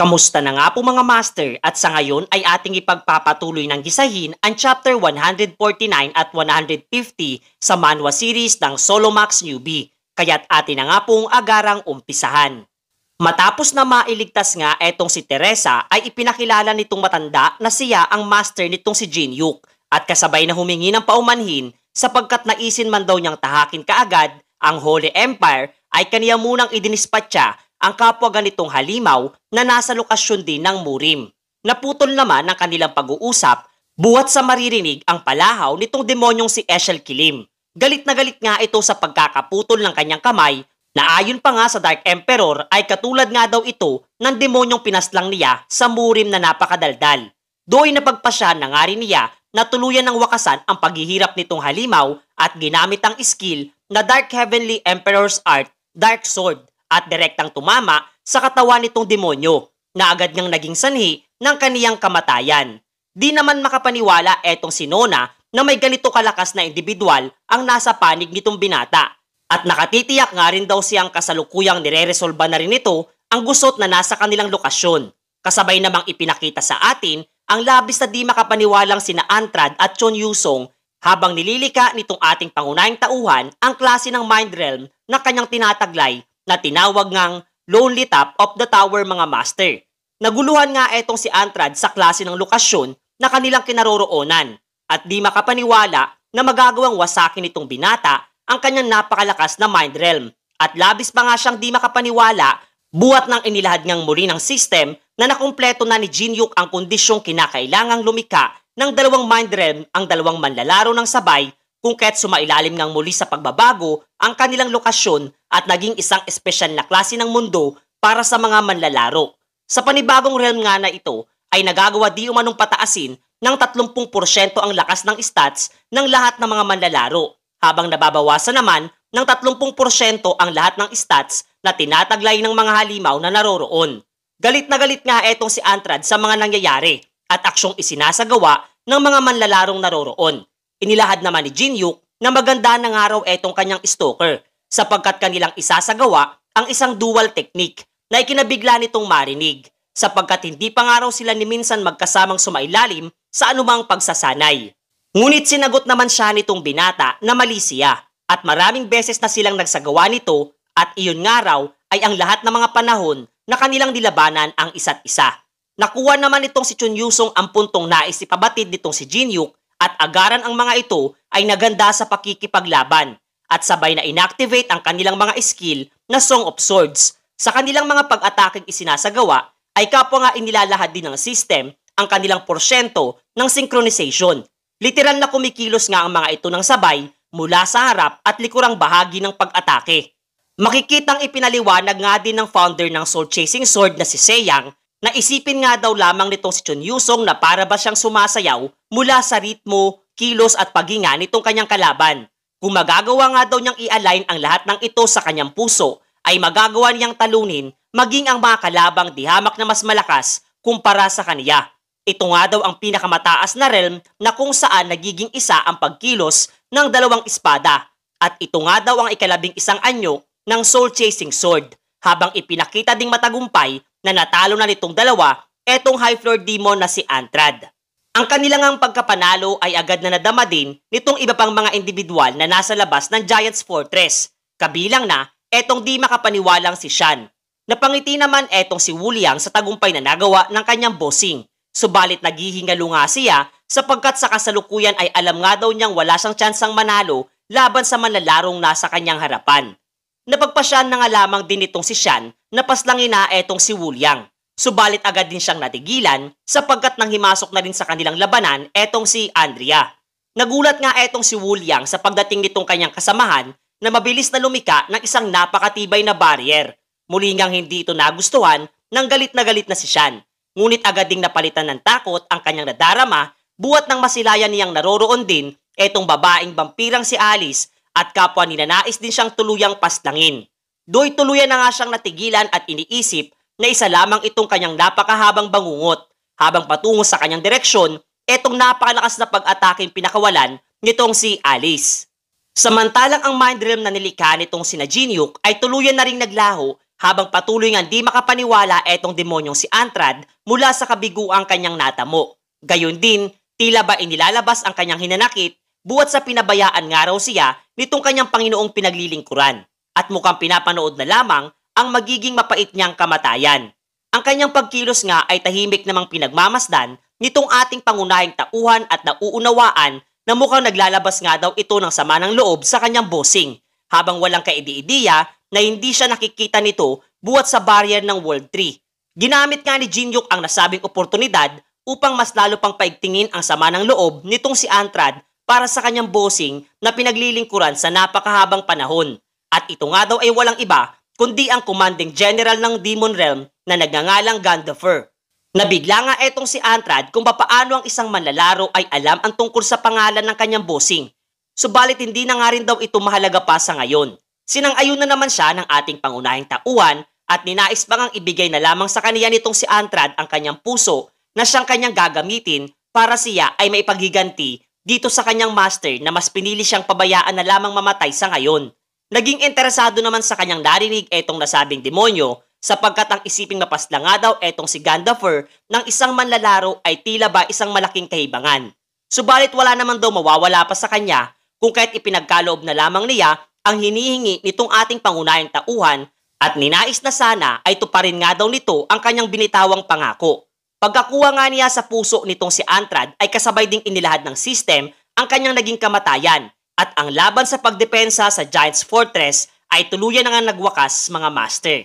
Kamusta na nga po mga master at sa ngayon ay ating ipagpapatuloy ng gisahin ang chapter 149 at 150 sa manhwa series ng Solomax Newbie, kaya't atin na nga pong agarang umpisahan. Matapos na mailigtas nga etong si Teresa ay ipinakilala nitong matanda na siya ang master nitong si Jin-Yuk at kasabay na humingi ng paumanhin sapagkat naisin man daw niyang tahakin kaagad ang Holy Empire ay kaniya munang idinispatcha ang kapwa ganitong halimaw na nasa lokasyon din ng Murim. Naputol naman ang kanilang pag-uusap buhat sa maririnig ang palahaw nitong demonyong si Eshel Kilim. Galit na galit nga ito sa pagkakaputol ng kanyang kamay na ayon pa nga sa Dark Emperor ay katulad nga daw ito ng demonyong pinaslang niya sa Murim na napakadaldal. Do'y napagpasya na nga rin niya na tuluyan ng wakasan ang paghihirap nitong halimaw at ginamit ang skill na Dark Heavenly Emperor's Art, Dark Sword, at direktang tumama sa katawan nitong demonyo na agad niyang naging sanhi ng kaniyang kamatayan. Di naman makapaniwala etong si Nona na may ganito kalakas na individual ang nasa panig nitong binata. At nakatitiyak nga rin daw siyang kasalukuyang nire-resolba na rin ito ang gusot na nasa kanilang lokasyon. Kasabay namang ipinakita sa atin ang labis na di makapaniwalang sina Antrad at Chon Yusong habang nililika nitong ating pangunahing tauhan ang klase ng mind realm na kanyang tinataglay na tinawag ngang Lonely Top of the Tower mga master. Naguluhan nga etong si Antrad sa klase ng lokasyon na kanilang kinaroroonan at di makapaniwala na magagawang wasakin nitong binata ang kanyang napakalakas na mind realm at labis pa nga siyang di makapaniwala buhat ng inilahad ngang muli ng system na nakumpleto na ni Jin-Yuk ang kondisyong kinakailangang lumika ng dalawang mind realm ang dalawang manlalaro ng sabay kung kaya't sumailalim ng muli sa pagbabago ang kanilang lokasyon at naging isang espesyal na klase ng mundo para sa mga manlalaro. Sa panibagong realm nga na ito ay nagagawa di umanong pataasin ng 30% ang lakas ng stats ng lahat ng mga manlalaro habang nababawasan naman ng 30% ang lahat ng stats na tinataglay ng mga halimaw na naroroon. Galit na galit nga etong si Antrad sa mga nangyayari at aksyong isinasagawa ng mga manlalarong naroroon. Inilahad naman ni Jin-Yuk na maganda ng araw etong kanyang stalker sapagkat kanilang isasagawa ang isang dual technique na ikinabigla nitong marinig sapagkat hindi pa nga raw sila ni minsan magkasamang sumailalim sa anumang pagsasanay. Ngunit sinagot naman siya nitong binata na mali siya at maraming beses na silang nagsagawa nito at iyon nga raw ay ang lahat ng mga panahon na kanilang nilabanan ang isa't isa. Nakuha naman itong si Chon Yusong ang puntong nais ipabatid nitong si Jin-Yuk at agaran ang mga ito ay naganda sa pakikipaglaban at sabay na inactivate ang kanilang mga skill na Song of Swords. Sa kanilang mga pag-atakeng isinasagawa ay kapwa nga inilalahad din ng system ang kanilang porsyento ng synchronization. Literal na kumikilos nga ang mga ito ng sabay mula sa harap at likurang bahagi ng pag-atake. Makikitang ipinaliwanag nga din ng founder ng Soul Chasing Sword na si Seyang na isipin nga daw lamang nitong si Chon Yusong na para ba siyang sumasayaw mula sa ritmo, kilos at paghinga nitong kanyang kalaban. Kung magagawa nga daw niyang i-align ang lahat ng ito sa kanyang puso, ay magagawa niyang talunin maging ang mga kalabang dihamak na mas malakas kumpara sa kaniya. Ito nga daw ang pinakamataas na realm na kung saan nagiging isa ang pagkilos ng dalawang espada. At ito nga daw ang ikalabing isang anyo ng Soul Chasing Sword habang ipinakita ding matagumpay na natalo na nitong dalawa etong high floor demon na si Antrad. Ang kanilang pagkapanalo ay agad na nadama din nitong iba pang mga individual na nasa labas ng Giant's Fortress. Kabilang na etong di makapaniwalang si Shan. Napangiti naman etong si Wuliang sa tagumpay na nagawa ng kanyang bossing. Subalit naghihingalo nga siya sapagkat sa kasalukuyan ay alam nga daw niyang wala siyang tsansang manalo laban sa manlalarong nasa kanyang harapan. Napagpasyan na nga lamang din itong si Shan na paslangin na etong si Wuliang. Subalit agad din siyang natigilan sapagkat nang himasok na rin sa kanilang labanan etong si Andrea. Nagulat nga etong si Wuliang sa pagdating nitong kanyang kasamahan na mabilis na lumika ng isang napakatibay na barrier. Muli ngang hindi ito nagustuhan nang galit na si Shan. Ngunit agad ding napalitan ng takot ang kanyang nadarama buhat ng masilayan niyang naroroon din etong babaeng vampirang si Alice at kapwa ninanais din siyang tuluyang paslangin. Do'y tuluyan na nga siyang natigilan at iniisip na isa lamang itong kanyang napakahabang bangungot. Habang patungo sa kanyang direksyon, etong napakalakas na pag-ataking pinakawalan nitong si Alice. Samantalang ang mind realm na nilikha nitong sina Jin-Yuk ay tuluyan na ring naglaho habang patuloy nga di makapaniwala etong demonyong si Antrad mula sa kabiguang kanyang natamo. Gayon din, tila ba inilalabas ang kanyang hinanakit buwat sa pinabayaan nga raw siya nitong kanyang Panginoong pinaglilingkuran at mukhang pinapanood na lamang ang magiging mapait niyang kamatayan. Ang kanyang pagkilos nga ay tahimik namang pinagmamasdan nitong ating pangunahing tauhan at nauunawaan na mukhang naglalabas nga daw ito ng sama ng loob sa kanyang bossing habang walang kaidi-ideya na hindi siya nakikita nito buwat sa barrier ng World 3. Ginamit nga ni Jinhyuk ang nasabing oportunidad upang mas lalo pang paigtingin ang sama ng loob nitong si Antrad para sa kanyang bossing na pinaglilingkuran sa napakahabang panahon. At ito nga daw ay walang iba kundi ang commanding general ng Demon Realm na nagngangalang Gandafer. Nabigla nga etong si Antrad kung papaano ang isang manlalaro ay alam ang tungkol sa pangalan ng kanyang bossing. Subalit hindi na nga rin daw ito mahalaga pa sa ngayon. Sinang-ayon na naman siya ng ating pangunahing tauhan at ninais pa ngang ibigay na lamang sa kaniya nitong si Antrad ang kanyang puso na siyang kanyang gagamitin para siya ay maipaghiganti dito sa kanyang master na mas pinili siyang pabayaan na lamang mamatay sa ngayon. Naging interesado naman sa kanyang narinig etong nasabing demonyo sapagkat ang isiping mapaslang nga daw etong si Gandafer ng isang manlalaro ay tila ba isang malaking kahibangan. Subalit wala naman daw mawawala pa sa kanya kung kahit ipinagkaloob na lamang niya ang hinihingi nitong ating pangunahing tauhan at ninais na sana ay tuparin nga daw nito ang kanyang binitawang pangako. Pagkakuha nga niya sa puso nitong si Antrad ay kasabay ding inilahad ng system ang kanyang naging kamatayan. At ang laban sa pagdepensa sa Giants Fortress ay tuluyan na nga nagwakas mga master.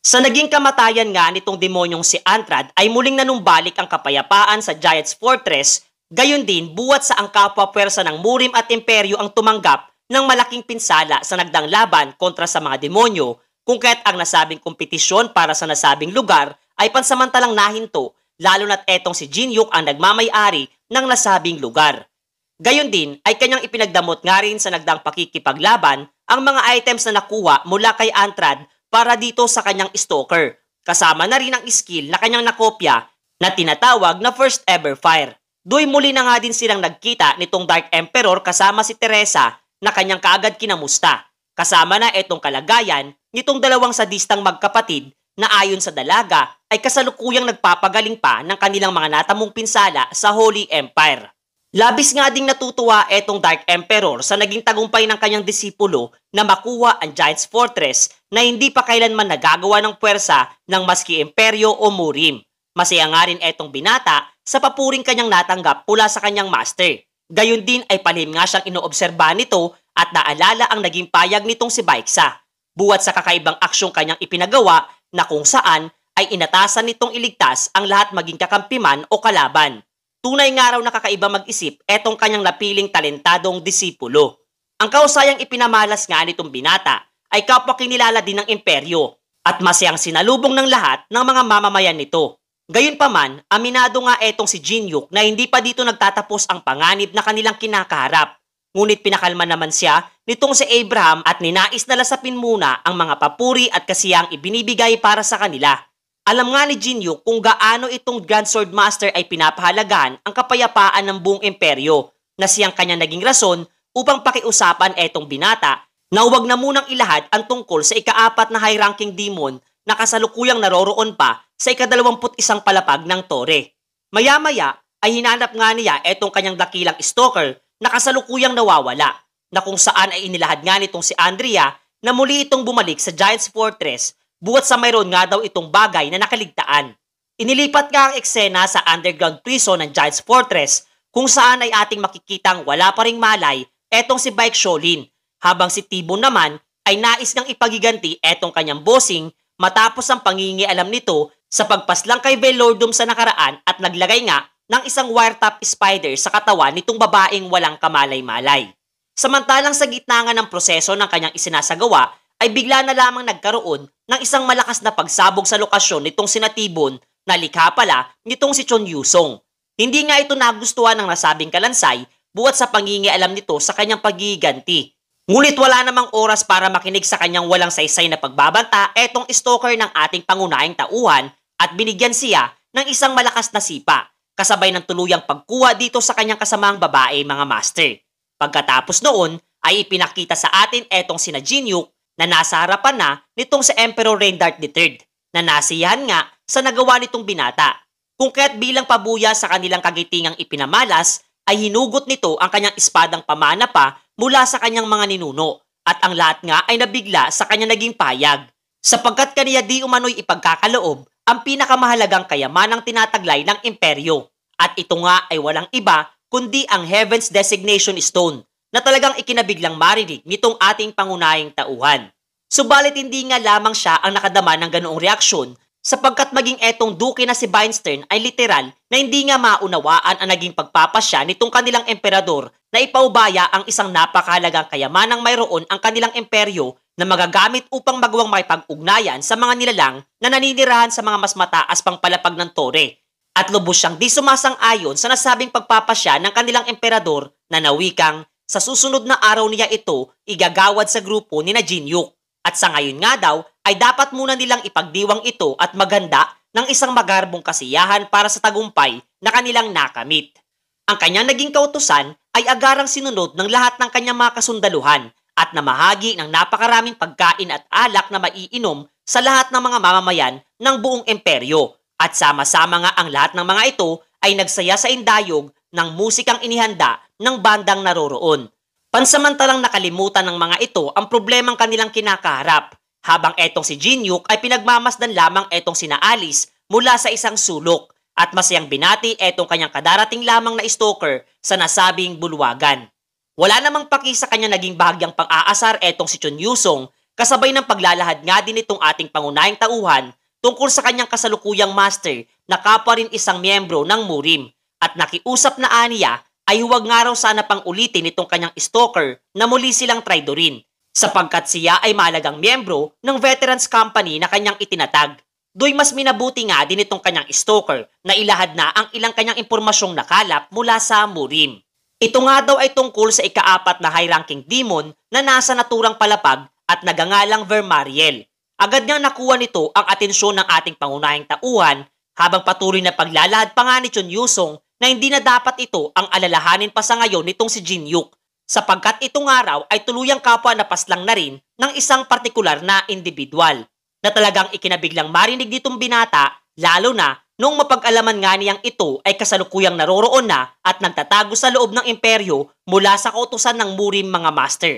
Sa naging kamatayan nga nitong demonyong si Antrad ay muling nanumbalik ang kapayapaan sa Giants Fortress, gayon din buwat sa ang kapwa-pwersa ng Murim at Imperyo ang tumanggap ng malaking pinsala sa nagdang laban kontra sa mga demonyo kung kaya't ang nasabing kompetisyon para sa nasabing lugar ay pansamantalang nahinto lalo na't etong si Jinhyuk ang nagmamay-ari ng nasabing lugar. Gayon din ay kanyang ipinagdamot nga rin sa nagdang pakikipaglaban ang mga items na nakuha mula kay Antrad para dito sa kanyang stalker. Kasama na rin ang skill na kanyang nakopya na tinatawag na First Ever Fire. Do'y muli na nga din silang nagkita nitong Dark Emperor kasama si Teresa na kanyang kaagad kinamusta. Kasama na etong kalagayan nitong dalawang sadistang magkapatid na ayon sa dalaga ay kasalukuyang nagpapagaling pa ng kanilang mga natamong pinsala sa Holy Empire. Labis nga ding natutuwa etong Dark Emperor sa naging tagumpay ng kanyang disipulo na makuha ang Giants Fortress na hindi pa kailanman nagagawa ng puwersa ng maski Imperyo o Murim. Masaya nga rin etong binata sa papuring kanyang natanggap mula sa kanyang master. Gayon din ay palihim nga siyang inoobserbahan nito at naalala ang naging payag nitong si Baeksa. Buwat sa kakaibang aksyong kanyang ipinagawa na kung saan ay inatasan nitong iligtas ang lahat maging kakampiman o kalaban. Tunay nga raw nakakaiba mag-isip etong kanyang napiling talentadong disipulo. Ang kausayang ipinamalas nga nitong binata ay kapwa kinilala din ng imperyo at masayang sinalubong ng lahat ng mga mamamayan nito. Gayunpaman, aminado nga etong si Jinhyuk na hindi pa dito nagtatapos ang panganib na kanilang kinakaharap. Ngunit pinakalma naman siya nitong si Abraham at ninais na lasapin muna ang mga papuri at kasiyang ibinibigay para sa kanila. Alam nga ni Jinhyuk kung gaano itong Grand Sword Master ay pinapahalagahan ang kapayapaan ng buong imperyo na siyang kanyang naging rason upang pakiusapan etong binata na huwag na munang ilahad ang tungkol sa ika-4 na high-ranking demon na kasalukuyang naroroon pa sa ika-21 palapag ng tore. Maya-maya ay hinanap nga niya etong kanyang dakilang stalker na kasalukuyang nawawala na kung saan ay inilahad nga nitong si Andrea na muli itong bumalik sa Giants Fortress buwat sa mayroon nga daw itong bagay na nakaligtaan. Inilipat nga ang eksena sa underground prison ng Giants Fortress kung saan ay ating makikitang wala pa ring malay etong si Baek Shaolin habang si T-Bone naman ay nais ngang ipagiganti etong kanyang bossing matapos ang pangingialam nito sa pagpaslang kay Velordum sa nakaraan at naglagay nga ng isang wiretap spider sa katawan nitong babaeng walang kamalay-malay. Samantalang sa gitna nga ng proseso ng kanyang isinasagawa ay bigla na lamang nagkaroon ng isang malakas na pagsabog sa lokasyon nitong sina T-Bone na likha pala nitong si Chon Yusong. Hindi nga ito nagustuhan ng nasabing kalansay buwat sa pangingialam nito sa kanyang paggiganti. Ngunit wala namang oras para makinig sa kanyang walang saysay na pagbabanta etong stalker ng ating pangunahing tauhan at binigyan siya ng isang malakas na sipa kasabay ng tuluyang pagkuha dito sa kanyang kasamaang babae mga master. Pagkatapos noon ay ipinakita sa atin etong sina Jinhyuk na nasa harapan na nitong si Emperor Rendart III na nasiyahan nga sa nagawa nitong binata. Kung kaya't bilang pabuya sa kanilang kagitingang ipinamalas ay hinugot nito ang kanyang espadang pamana pa mula sa kanyang mga ninuno at ang lahat nga ay nabigla sa kanyang naging payag sapagkat kaniya di umano'y ipagkakaloob ang pinakamahalagang kayamanang tinataglay ng imperyo at ito nga ay walang iba kundi ang Heaven's Designation Stone na talagang ikinabiglang marinig nitong ating pangunahing tauhan. Subalit hindi nga lamang siya ang nakadama ng ganoong reaksyon sapagkat maging etong duke na si Beinstern ay literal na hindi nga maunawaan ang naging pagpapasya nitong kanilang emperador na ipaubaya ang isang napakahalagang kayamanang mayroon ang kanilang imperyo na magagamit upang magawang makipag-ugnayan sa mga nilalang na naninirahan sa mga mas mataas pang palapag ng tore. At lubos siyang di sumasang-ayon sa nasabing pagpapasya ng kanilang emperador na nawikang sa susunod na araw niya ito igagawad sa grupo ni na Jinyuk. At sa ngayon nga daw ay dapat muna nilang ipagdiwang ito at maganda ng isang magarbong kasiyahan para sa tagumpay na kanilang nakamit. Ang kanyang naging kautusan ay agarang sinunod ng lahat ng kanyang mga kasundaluhan at namahagi ng napakaraming pagkain at alak na maiinom sa lahat ng mga mamamayan ng buong imperyo. At sama-sama nga ang lahat ng mga ito ay nagsaya sa indayog ng musikang inihanda ng bandang naroroon. Pansamantalang nakalimutan ng mga ito ang problemang kanilang kinakaharap, habang etong si Jinyuk ay pinagmamasdan lamang etong sina Alice mula sa isang sulok at masayang binati etong kanyang kadarating lamang na stalker sa nasabing bulwagan. Wala namang paki sa kanya naging bahagyang pang-aasar etong si Chun Yusong kasabay ng paglalahad nga din itong ating pangunahing tauhan tungkol sa kanyang kasalukuyang master na kapwa rin isang miyembro ng Murim at nakiusap na aniya ay huwag nga raw sana pang ulitin itong kanyang stalker na muli silang traidorin sapagkat siya ay mahalagang miyembro ng Veterans Company na kanyang itinatag. Do'y mas minabuti nga din itong kanyang stalker na ilahad na ang ilang kanyang impormasyong nakalap mula sa Murim. Ito nga daw ay tungkol sa ika-4 na high-ranking demon na nasa naturang palapag at nagangalang Vermariel. Agad niyang nakuha nito ang atensyon ng ating pangunahing tauhan habang patuloy na paglalahad pa nga ni Chun Yusong na hindi na dapat ito ang alalahanin pa sa ngayon nitong si Jinyuk sapagkat itong araw ay tuluyang kapwa na paslang na rin ng isang partikular na individual na talagang ikinabiglang marinig nitong binata lalo na noong mapag-alaman nga niyang ito ay kasalukuyang naroroon na at nagtatago sa loob ng imperyo mula sa kautusan ng Murim mga master.